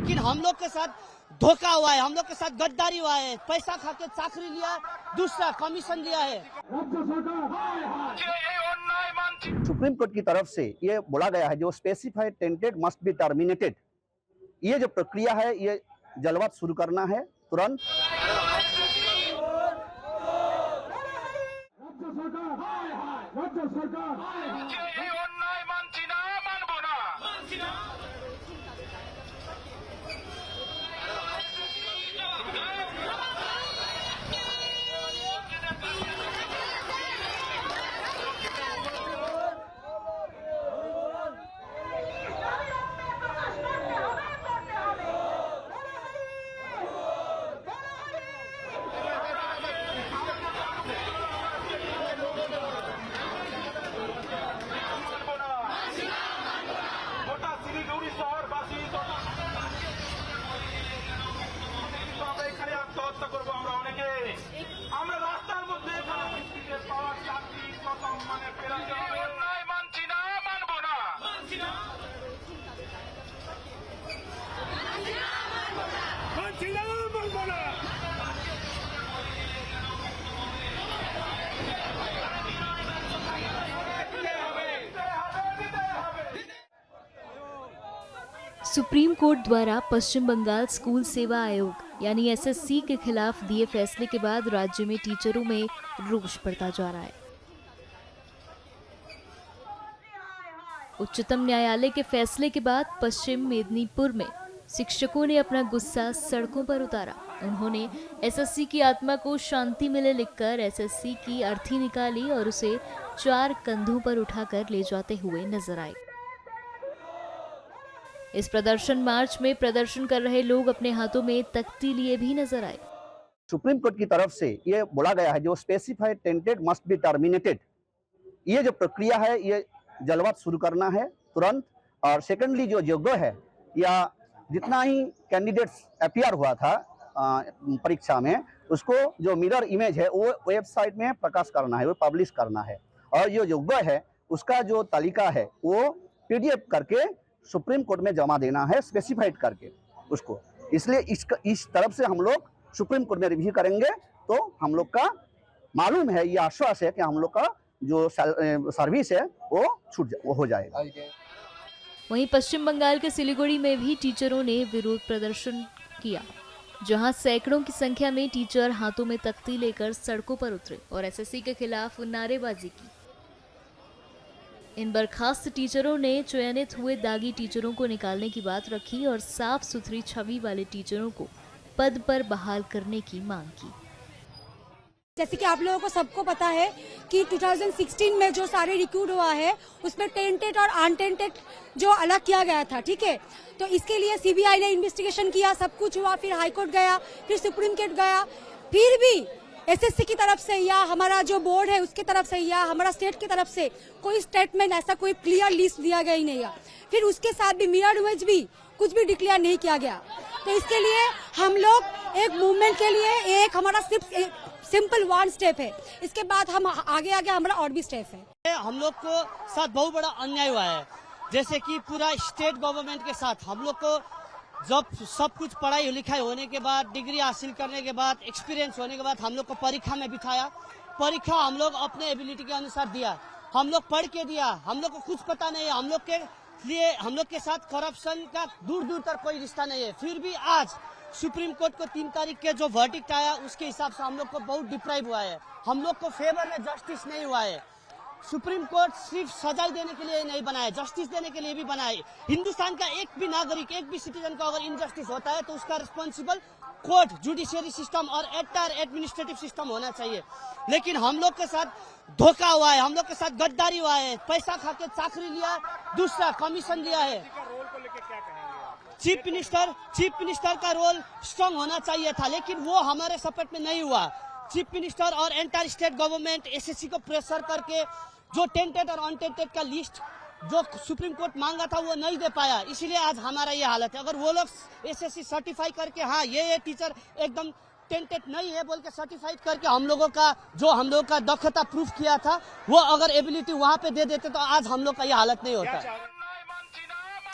लेकिन हम लोग के साथ धोखा हुआ है, हम लोग के साथ गद्दारी हुआ है, पैसा खा के चाकरी लिया, दूसरा कमीशन लिया है। सुप्रीम कोर्ट की तरफ से ये बोला गया है जो specified tented must be terminated, ये जो प्रक्रिया है ये जल्द शुरू करना है तुरंत। सुप्रीम कोर्ट द्वारा पश्चिम बंगाल स्कूल सेवा आयोग यानी एसएससी के खिलाफ दिए फैसले के बाद राज्य में टीचरों में रोष बढ़ता जा रहा है। उच्चतम न्यायालय के फैसले के बाद पश्चिम मेदिनीपुर में शिक्षकों ने अपना गुस्सा सड़कों पर उतारा। उन्होंने एसएससी की आत्मा को शांति मिले लिखकर एसएससी की अर्थी निकाली और उसे 4 कंधों पर उठाकर ले जाते हुए नजर आए। इस प्रदर्शन मार्च में प्रदर्शन कर रहे लोग अपने हाथों में तख्ती लिए भी नजर आए। सुप्रीम कोर्ट की तरफ से ये बोला गया है जो specified tented must be terminated, ये जो प्रक्रिया है ये जल्द शुरू करना है तुरंत। और सेकेंडली जो योग्य है या जितना ही कैंडिडेट्स अपीयर हुआ था परीक्षा में, उसको जो मिरर इमेज है वो वेबसाइट में प्रकाश करना है, वो पब्लिश करना है। और जो योग्य है उसका जो तालिका है वो पीडीएफ करके सुप्रीम कोर्ट में जमा देना है, स्पेसिफाइड करके उसको। इसलिए इस तरफ से हम लोग सुप्रीम कोर्ट में रिव्यू करेंगे तो हम लोग का मालूम है, ये आश्वास है कि हम लोग का जो सर्विस है वो हो जाएगा। वहीं पश्चिम बंगाल के सिलीगुड़ी में भी टीचरों ने विरोध प्रदर्शन किया, जहां सैकड़ों की संख्या में टीचर हाथों में तख्ती लेकर सड़कों पर उतरे और एसएससी के खिलाफ नारेबाजी की। इन बर्खास्त टीचरों ने चयनित हुए दागी टीचरों को निकालने की बात रखी और साफ सुथरी छवि वाले टीचरों को पद पर बहाल करने की मांग की। जैसे कि आप लोगों को सबको पता है कि 2016 में जो सारे रिक्रूट हुआ है उसमें टेंटेड और अनटेंटेड जो अलग किया गया था, ठीक है। तो इसके लिए सीबीआई ने इन्वेस्टिगेशन किया, सब कुछ हुआ, फिर हाईकोर्ट गया, फिर सुप्रीम कोर्ट गया, फिर भी एसएससी की तरफ से या हमारा जो बोर्ड है उसकी तरफ से या हमारा स्टेट की तरफ से कोई स्टेटमेंट, ऐसा कोई क्लियर लिस्ट दिया गया ही नहीं है। फिर उसके साथ भी मिरर इमेज भी कुछ भी डिक्लेयर नहीं किया गया। तो इसके लिए हम लोग एक मूवमेंट के लिए एक हमारा सिंपल 1 स्टेप है, इसके बाद हम आगे हमारा और भी स्टेप है। हम लोग को साथ बहुत बड़ा अन्याय हुआ है, जैसे कि पूरा स्टेट गवर्नमेंट के साथ हम लोग को जब सब कुछ पढ़ाई लिखाई होने के बाद, डिग्री हासिल करने के बाद, एक्सपीरियंस होने के बाद हम लोग को परीक्षा में बिठाया। परीक्षा हम लोग अपने एबिलिटी के अनुसार दिया, हम लोग पढ़ के दिया, हम लोग को कुछ पता नहीं है, हम लोग के लिए हम लोग के साथ करप्शन का दूर दूर तक कोई रिश्ता नहीं है। फिर भी आज सुप्रीम कोर्ट को 3 तारीख के जो वर्डिक्ट आया उसके हिसाब से हम लोग को बहुत डिप्राइव हुआ है, हम लोग को फेवर में जस्टिस नहीं हुआ है। सुप्रीम कोर्ट सिर्फ सजाई देने के लिए नहीं बनाया, जस्टिस देने के लिए भी बनाए। हिंदुस्तान का एक भी नागरिक, एक भी सिटीजन को अगर इनजस्टिस होता है तो उसका रिस्पॉन्सिबल कोर्ट, जुडिशियरी सिस्टम और एंटायर एडमिनिस्ट्रेटिव सिस्टम होना चाहिए। लेकिन हम लोग के साथ धोखा हुआ है, हम लोग के साथ गद्दारी हुआ है, पैसा खा के चाकरी लिया, दूसरा कमीशन लिया है। चीफ मिनिस्टर का रोल स्ट्रांग होना चाहिए था, लेकिन वो हमारे सपोर्ट में नहीं हुआ। चीफ मिनिस्टर और एंटायर स्टेट गवर्नमेंट एसएससी को प्रेशर करके जो टेंटेड और अनटेंटेड का लिस्ट जो सुप्रीम कोर्ट मांगा था वो नहीं दे पाया, इसलिए आज हमारा ये हालत है। अगर वो लोग एसएससी सर्टिफाई करके हाँ ये टीचर एकदम टेंटेड नहीं है बोल के सर्टिफाइड करके हम लोगों का दक्षता प्रूफ किया था, वो अगर एबिलिटी वहां पे दे देते तो आज हम लोग का ये हालत नहीं होता।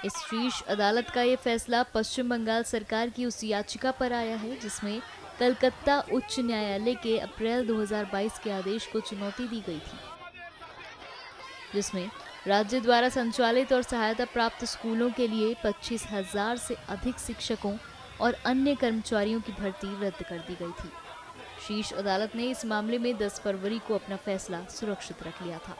इस शीर्ष अदालत का ये फैसला पश्चिम बंगाल सरकार की उस याचिका पर आया है जिसमें कलकत्ता उच्च न्यायालय के अप्रैल 2022 के आदेश को चुनौती दी गई थी, जिसमें राज्य द्वारा संचालित और सहायता प्राप्त स्कूलों के लिए 25,000 से अधिक शिक्षकों और अन्य कर्मचारियों की भर्ती रद्द कर दी गई थी। शीर्ष अदालत ने इस मामले में 10 फरवरी को अपना फैसला सुरक्षित रख लिया था।